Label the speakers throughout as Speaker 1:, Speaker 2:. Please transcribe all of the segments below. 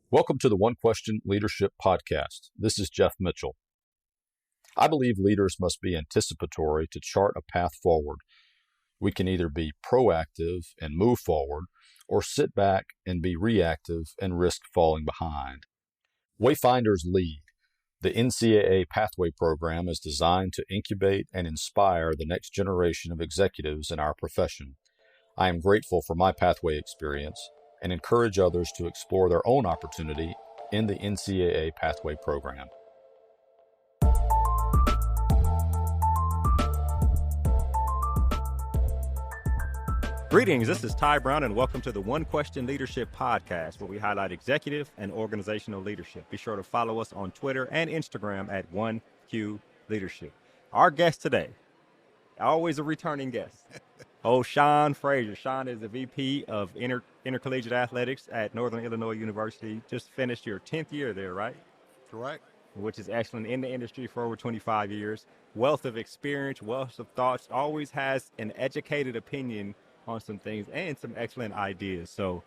Speaker 1: Welcome to the One Question Leadership Podcast. This is Jeff Mitchell. I believe leaders must be anticipatory to chart a path forward. We can either be proactive and move forward, or sit back and be reactive and risk falling behind. Wayfinders Lead, the NCAA Pathway Program, is designed to incubate and inspire the next generation of executives in our profession. I am grateful for my pathway experience and encourage others to explore their own opportunity in the NCAA Pathway Program.
Speaker 2: Greetings, this is Ty Brown, and welcome to the One Question Leadership Podcast, where we highlight executive and organizational leadership. Be sure to follow us on Twitter and Instagram at 1Q Leadership. Our guest today, always a returning guest, Sean Frazier. Sean is the VP of Intercollegiate Athletics at Northern Illinois University. Just finished your 10th year there, right?
Speaker 3: Correct.
Speaker 2: Which is excellent, in the industry for over 25 years. Wealth of experience, wealth of thoughts, always has an educated opinion on some things and some excellent ideas. So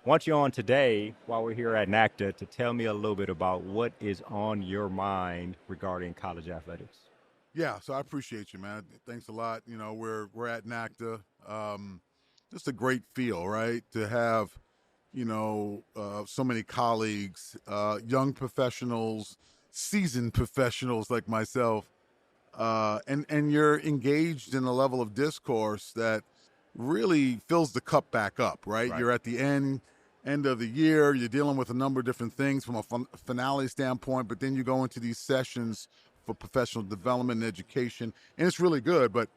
Speaker 2: I want you on today, while we're here at NACDA, to tell me a little bit about what is on your mind regarding college athletics.
Speaker 3: Yeah, so I appreciate you, man. Thanks a lot. You know, we're at NACDA. Just a great feel, right? To have, so many colleagues, young professionals, seasoned professionals like myself, and you're engaged in a level of discourse that really fills the cup back up, right? You're at the end of the year. You're dealing with a number of different things from a finale standpoint, but then you go into these sessions for professional development and education, and it's really good. But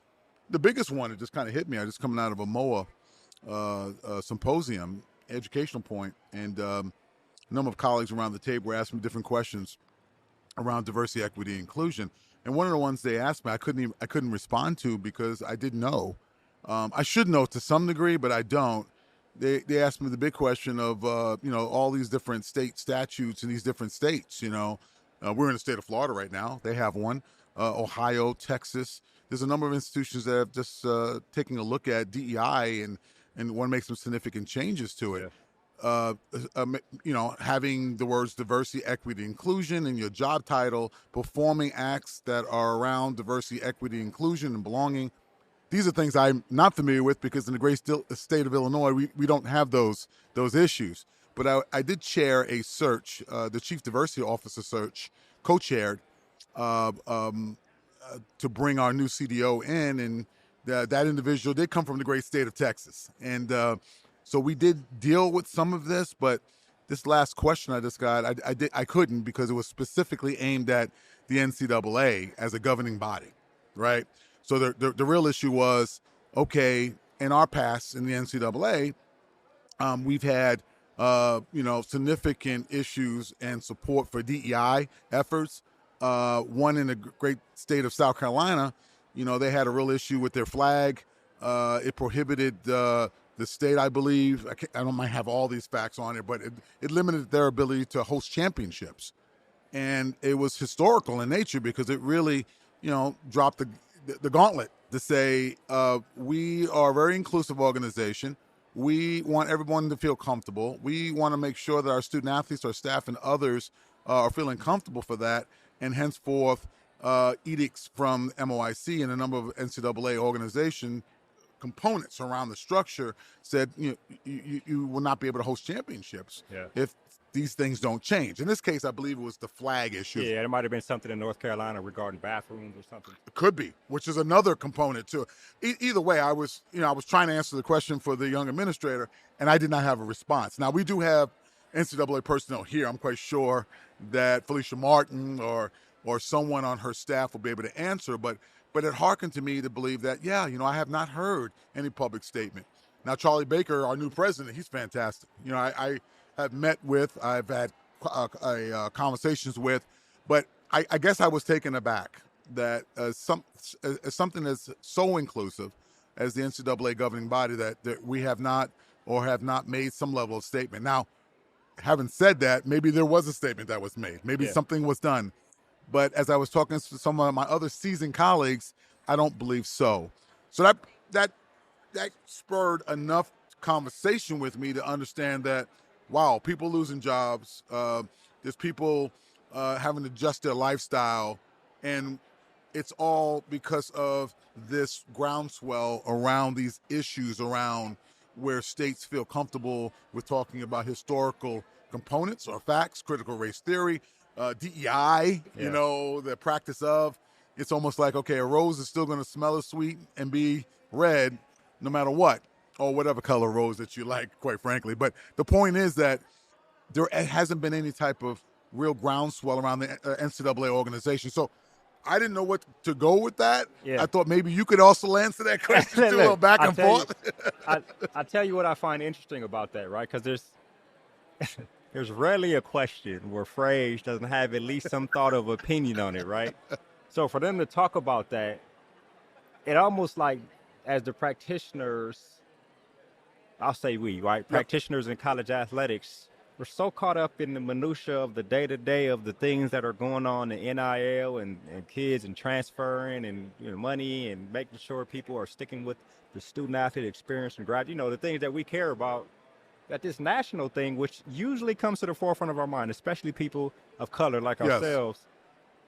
Speaker 3: the biggest one, it just kind of hit me. I just coming out of a MOA symposium, educational point, and a number of colleagues around the table were asking me different questions around diversity, equity, inclusion. And one of the ones they asked me, I couldn't respond to because I didn't know. I should know to some degree, but I don't. They asked me the big question of all these different state statutes in these different states. We're in the state of Florida right now. They have one. Ohio, Texas. There's a number of institutions that have just taking a look at DEI and want to make some significant changes to it. Yeah. Having the words diversity, equity, inclusion in your job title, performing acts that are around diversity, equity, inclusion, and belonging. These are things I'm not familiar with because in the great state of Illinois, we don't have those issues. But I did chair a search, the Chief Diversity Officer search, co-chaired, to bring our new CDO in, and that individual did come from the great state of Texas. And so we did deal with some of this, but this last question I just got, I couldn't because it was specifically aimed at the NCAA as a governing body, right? So the real issue was, okay, in our past in the NCAA, we've had significant issues and support for DEI efforts. One in the great state of South Carolina, they had a real issue with their flag. It prohibited the state, I believe, I don't might have all these facts on it, but it limited their ability to host championships. And it was historical in nature because it really, dropped the gauntlet to say, we are a very inclusive organization. We want everyone to feel comfortable. We want to make sure that our student athletes, our staff, and others are feeling comfortable for that. And henceforth, edicts from MOIC and a number of NCAA organization components around the structure said, you will not be able to host championships if these things don't change. In this case, I believe it was the flag issue.
Speaker 2: Yeah, there might have been something in North Carolina regarding bathrooms or something.
Speaker 3: It could be, which is another component too. Either way, I was trying to answer the question for the young administrator, and I did not have a response. Now, we do have NCAA personnel here. I'm quite sure that Felicia Martin or someone on her staff will be able to answer, but it hearkened to me to believe that, I have not heard any public statement. Now, Charlie Baker, our new president, he's fantastic. I have met with, I've had conversations with, but I guess I was taken aback that something that's so inclusive as the NCAA governing body that we have not made some level of statement. Now, having said that, maybe there was a statement that was made. Maybe something was done. But as I was talking to some of my other seasoned colleagues, I don't believe so. So that spurred enough conversation with me to understand that wow, people losing jobs. There's people having to adjust their lifestyle, and it's all because of this groundswell around these issues around where states feel comfortable with talking about historical components or facts, critical race theory, DEI,
Speaker 2: Yeah.
Speaker 3: the practice of. It's almost like, okay, a rose is still going to smell as sweet and be red no matter what, or whatever color rose that you like, quite frankly. But the point is that there hasn't been any type of real groundswell around the NCAA organization. So I didn't know what to go with that.
Speaker 2: Yeah.
Speaker 3: I thought maybe you could also answer that question too, a little
Speaker 2: Look,
Speaker 3: back and forth.
Speaker 2: I tell you what I find interesting about that, right? Because there's rarely a question where Frazier doesn't have at least some thought of opinion on it, right? So for them to talk about that, it almost like as the practitioners, I'll say we, right?
Speaker 3: Yep.
Speaker 2: Practitioners in college athletics, we're so caught up in the minutia of the day-to-day of the things that are going on in NIL and kids and transferring and money and making sure people are sticking with the student-athlete experience and grad, the things that we care about, that this national thing, which usually comes to the forefront of our mind, especially people of color like
Speaker 3: Yes.
Speaker 2: ourselves,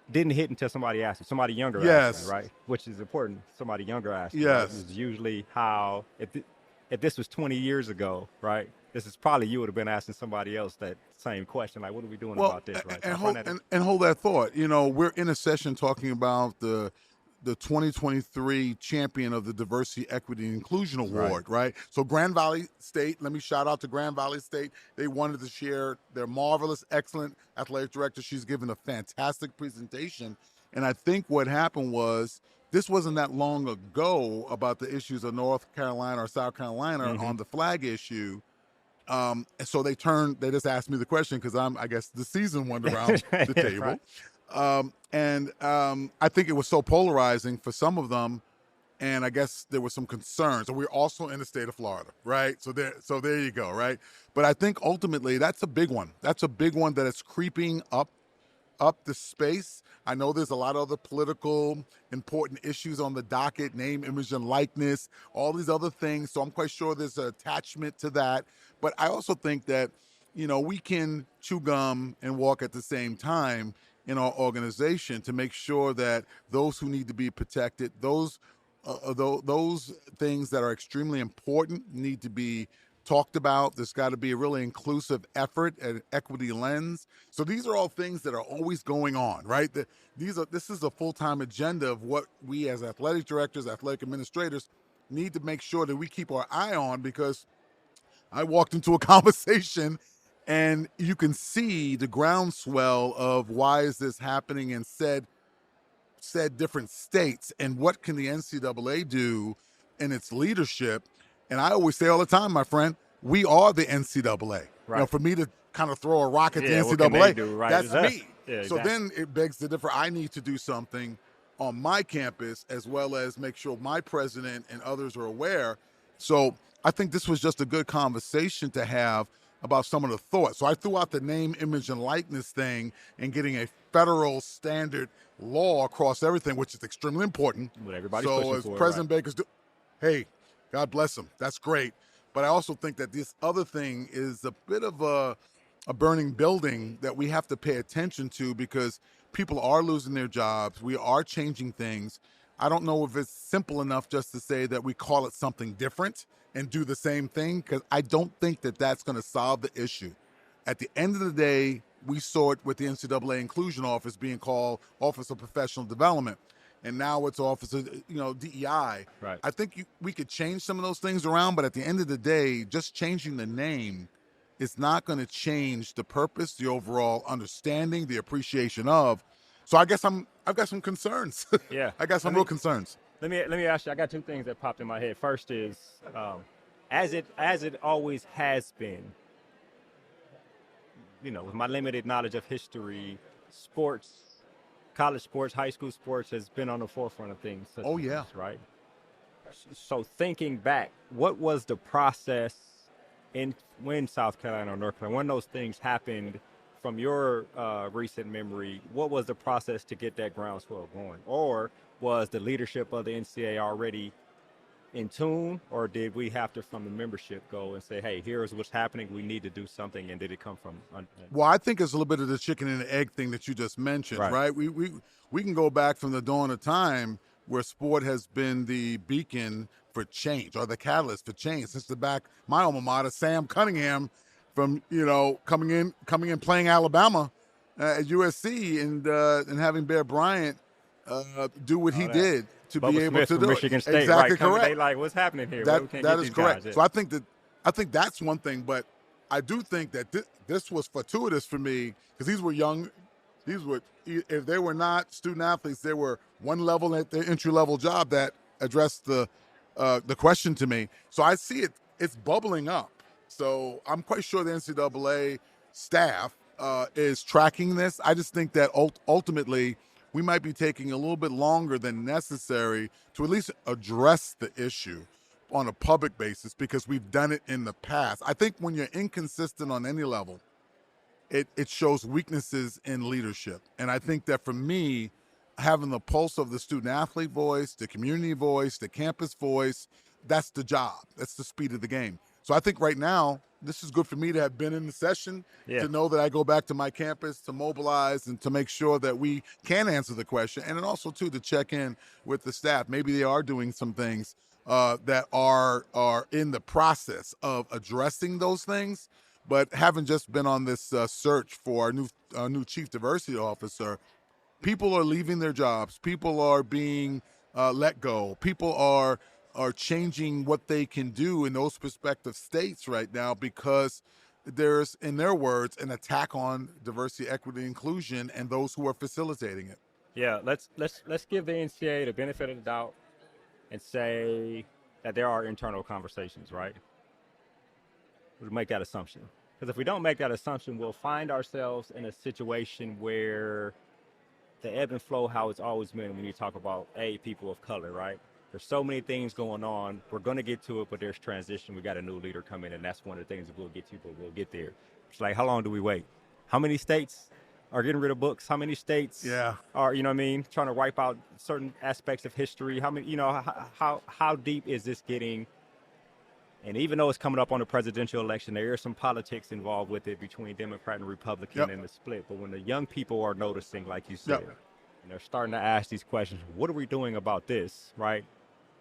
Speaker 2: didn't hit until somebody asked it. Somebody younger
Speaker 3: Yes.
Speaker 2: asked it, right? Which is important. Somebody younger asked it.
Speaker 3: Yes.
Speaker 2: Right? Is usually how, if this was 20 years ago, right? This is probably you would have been asking somebody else that same question, like, what are we doing about this, right?
Speaker 3: And hold that thought. We're in a session talking about the 2023 champion of the Diversity, Equity, and Inclusion Award, right? So Grand Valley State, let me shout out to Grand Valley State. They wanted to share their marvelous, excellent athletic director. She's given a fantastic presentation. And I think what happened was, this wasn't that long ago about the issues of North Carolina or South Carolina on the flag issue. And so they just asked me the question because I'm, I guess, the seasoned one around the table. Right. I think it was so polarizing for some of them. And I guess there were some concerns. And we're also in the state of Florida, right? So there you go, right? But I think ultimately that's a big one. That's a big one that it's creeping up the space. I know there's a lot of other political important issues on the docket, name, image, and likeness, all these other things. So I'm quite sure there's an attachment to that. But I also think that, we can chew gum and walk at the same time in our organization to make sure that those who need to be protected, those things that are extremely important need to be talked about. There's got to be a really inclusive effort and equity lens. So these are all things that are always going on, right? This is a full-time agenda of what we as athletic directors, athletic administrators need to make sure that we keep our eye on, because I walked into a conversation and you can see the groundswell of why is this happening in said different states, and what can the NCAA do in its leadership. And I always say all the time, my friend, we are the NCAA.
Speaker 2: Right.
Speaker 3: For me to kind of throw a rock at the NCAA,
Speaker 2: what can they do, right?
Speaker 3: that's me.
Speaker 2: Yeah,
Speaker 3: so then it begs to differ. I need to do something on my campus, as well as make sure my president and others are aware. So I think this was just a good conversation to have about some of the thoughts. So I threw out the name, image, and likeness thing and getting a federal standard law across everything, which is extremely important.
Speaker 2: What everybody's
Speaker 3: so
Speaker 2: pushing
Speaker 3: as
Speaker 2: for,
Speaker 3: President
Speaker 2: right?
Speaker 3: Baker's hey, God bless him. That's great. But I also think that this other thing is a bit of a burning building that we have to pay attention to, because people are losing their jobs. We are changing things. I don't know if it's simple enough just to say that we call it something different and do the same thing, because I don't think that that's going to solve the issue. At the end of the day, we saw it with the NCAA Inclusion Office being called Office of Professional Development, and now it's Office of DEI.
Speaker 2: Right.
Speaker 3: I think we could change some of those things around, but at the end of the day, just changing the name is not going to change the purpose, the overall understanding, the appreciation of. So I guess I've got some concerns.
Speaker 2: Yeah.
Speaker 3: I got some real concerns.
Speaker 2: Let me ask you. I got two things that popped in my head. First is, as it always has been, with my limited knowledge of history, sports, college sports, high school sports has been on the forefront of things.
Speaker 3: Oh yeah.
Speaker 2: This, right. So thinking back, what was the process when South Carolina or North Carolina, when those things happened, from your recent memory, what was the process to get that groundswell going? Or was the leadership of the NCAA already in tune, or did we have to, from the membership, go and say, hey, here's what's happening, we need to do something, and did it come from?
Speaker 3: Well, I think it's a little bit of the chicken and the egg thing that you just mentioned, right? We can go back from the dawn of time where sport has been the beacon for change, or the catalyst for change, since my alma mater, Sam Cunningham, from coming in playing Alabama at USC, and having Bear Bryant do what he did to
Speaker 2: Bubba
Speaker 3: be able
Speaker 2: Smith
Speaker 3: to
Speaker 2: from
Speaker 3: do
Speaker 2: Michigan
Speaker 3: It.
Speaker 2: State,
Speaker 3: Exactly
Speaker 2: right?
Speaker 3: correct.
Speaker 2: They like, what's happening here?
Speaker 3: That is correct.
Speaker 2: Guys?
Speaker 3: So I think that's one thing, but I do think that this was fortuitous for me, because these were young. These were, if they were not student athletes, they were one level at their entry level job that addressed the question to me. So I see it's bubbling up. So I'm quite sure the NCAA staff is tracking this. I just think that ultimately we might be taking a little bit longer than necessary to at least address the issue on a public basis, because we've done it in the past. I think when you're inconsistent on any level, it shows weaknesses in leadership. And I think that for me, having the pulse of the student athlete voice, the community voice, the campus voice, that's the job. That's the speed of the game. So I think right now, this is good for me to have been in the session, to know that I go back to my campus to mobilize and to make sure that we can answer the question. And then also, too, to check in with the staff. Maybe they are doing some things that are in the process of addressing those things, but haven't just been on this search for our new chief diversity officer. People are leaving their jobs. People are being let go. People are changing what they can do in those prospective states right now, because there's, in their words, an attack on diversity, equity, inclusion, and those who are facilitating it.
Speaker 2: Yeah, let's give the NCAA the benefit of the doubt and say that there are internal conversations, right? We'll make that assumption. Because if we don't make that assumption, we'll find ourselves in a situation where the ebb and flow, how it's always been when you talk about, people of color, right? There's so many things going on. We're going to get to it, but there's transition. We got a new leader coming, and that's one of the things that we'll get to, but we'll get there. It's like, how long do we wait? How many states are getting rid of books? How many states are, trying to wipe out certain aspects of history? How many, how deep is this getting? And even though it's coming up on the presidential election, there is some politics involved with it between Democrat and Republican and the split. But when the young people are noticing, like you said, and they're starting to ask these questions, what are we doing about this, right?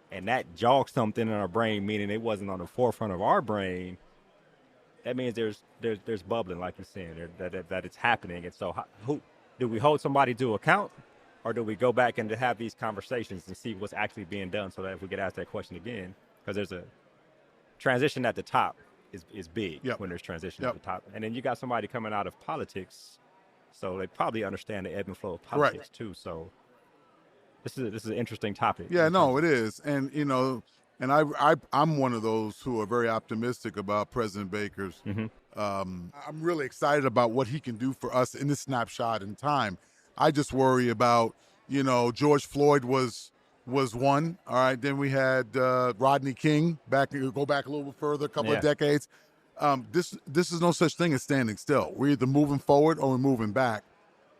Speaker 2: And that jogs something in our brain, meaning it wasn't on the forefront of our brain. That means there's bubbling, like you're saying, that it's happening. And so who do we hold somebody to account, or do we go back and to have these conversations and see what's actually being done, so that if we get asked that question again, because there's a transition at the top is big when there's transition at the top. And then you got somebody coming out of politics, so they probably understand the ebb and flow of politics too. So this is an interesting topic.
Speaker 3: Yeah, no, it is. And, and I'm one of those who are very optimistic about President Baker's. I'm really excited about what he can do for us in this snapshot in time. I just worry about, George Floyd was one. All right. Then we had Rodney King, go back a little bit further, a couple of decades. This is no such thing as standing still. We're either moving forward or we're moving back.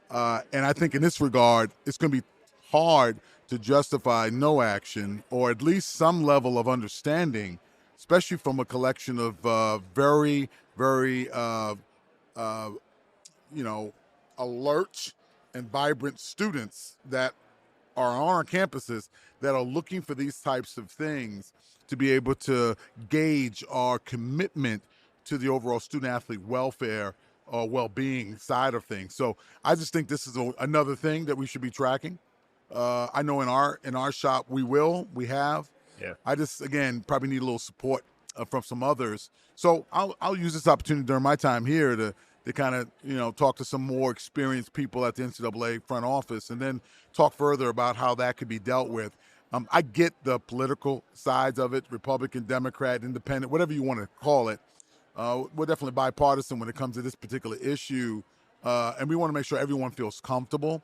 Speaker 3: And I think in this regard, it's going to be hard to justify no action, or at least some level of understanding, especially from a collection of very, very, alert and vibrant students that are on our campuses, that are looking for these types of things to be able to gauge our commitment to the overall student-athlete welfare or well-being side of things. So I just think this is another thing that we should be tracking. I know in our shop we have.
Speaker 2: Yeah.
Speaker 3: I just, again, probably need a little support from some others. So I'll use this opportunity during my time here to kind of, talk to some more experienced people at the NCAA front office, and then talk further about how that could be dealt with. I get the political sides of it, Republican, Democrat, Independent, whatever you want to call it. We're definitely bipartisan when it comes to this particular issue, and we want to make sure everyone feels comfortable.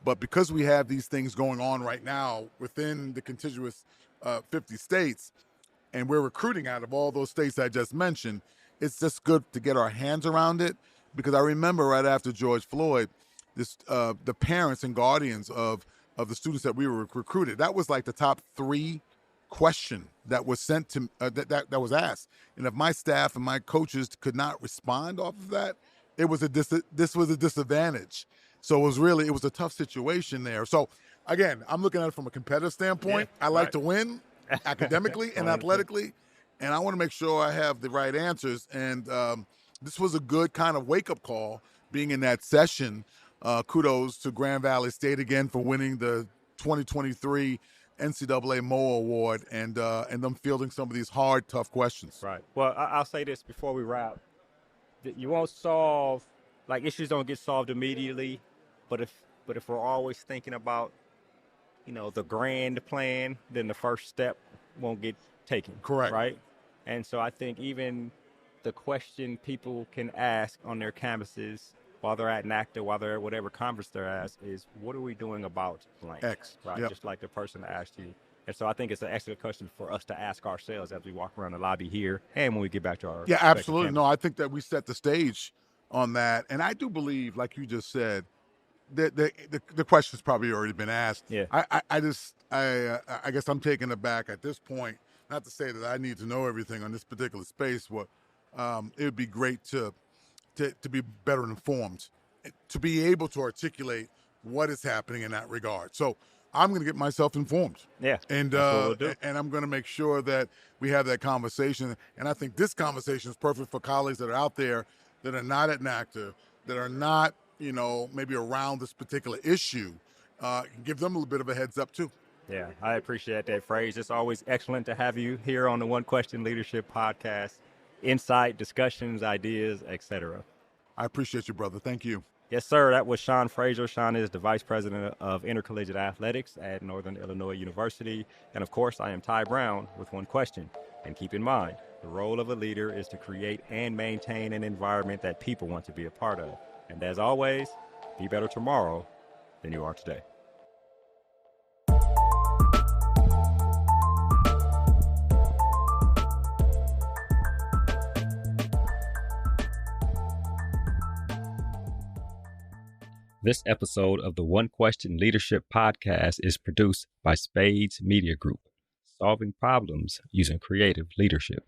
Speaker 3: But because we have these things going on right now within the contiguous 50 states, and we're recruiting out of all those states I just mentioned, it's just good to get our hands around it. Because I remember right after George Floyd, the parents and guardians of the students that we were recruited, that was like the top 3 question that was sent to that was asked. And if my staff and my coaches could not respond off of that, this was a disadvantage. So it was a tough situation there. So again, I'm looking at it from a competitive standpoint. I like to win academically and athletically, and I want to make sure I have the right answers. And this was a good kind of wake-up call being in that session. Kudos to Grand Valley State again for winning the 2023 NCAA MOA Award and them fielding some of these hard, tough questions.
Speaker 2: Right. Well, I'll say this before we wrap. You won't solve, like, issues don't get solved immediately, but if we're always thinking about, the grand plan, then the first step won't get taken.
Speaker 3: Correct.
Speaker 2: Right? And so I think even the question people can ask on their campuses while they're at NACTA, while they're at whatever conference they're at, is what are we doing about blank?
Speaker 3: X.
Speaker 2: Right?
Speaker 3: Yep.
Speaker 2: Just like the person asked you. And so I think it's an excellent question for us to ask ourselves as we walk around the lobby here and when we get back to our
Speaker 3: absolutely. No, I think that we set the stage on that. And I do believe, like you just said, the question's probably already been asked.
Speaker 2: Yeah.
Speaker 3: I guess I'm taken aback at this point. Not to say that I need to know everything on this particular space, but it would be great to be better informed, to be able to articulate what is happening in that regard. So I'm going to get myself informed.
Speaker 2: Yeah.
Speaker 3: And
Speaker 2: we'll do.
Speaker 3: And I'm going to make sure that we have that conversation. And I think this conversation is perfect for colleagues that are out there that are not at NACTA, that are not, maybe around this particular issue. Give them a little bit of a heads up too.
Speaker 2: Yeah, I appreciate that phrase. It's always excellent to have you here on the One Question Leadership Podcast. Insight, discussions, ideas, etc.
Speaker 3: I appreciate you, brother. Thank you.
Speaker 2: Yes, sir. That was Sean Frazier. Sean is the Vice President of Intercollegiate Athletics at Northern Illinois University. And of course, I am Ty Brown with One Question. And keep in mind, the role of a leader is to create and maintain an environment that people want to be a part of. And as always, be better tomorrow than you are today. This episode of the One Question Leadership Podcast is produced by Spades Media Group, solving problems using creative leadership.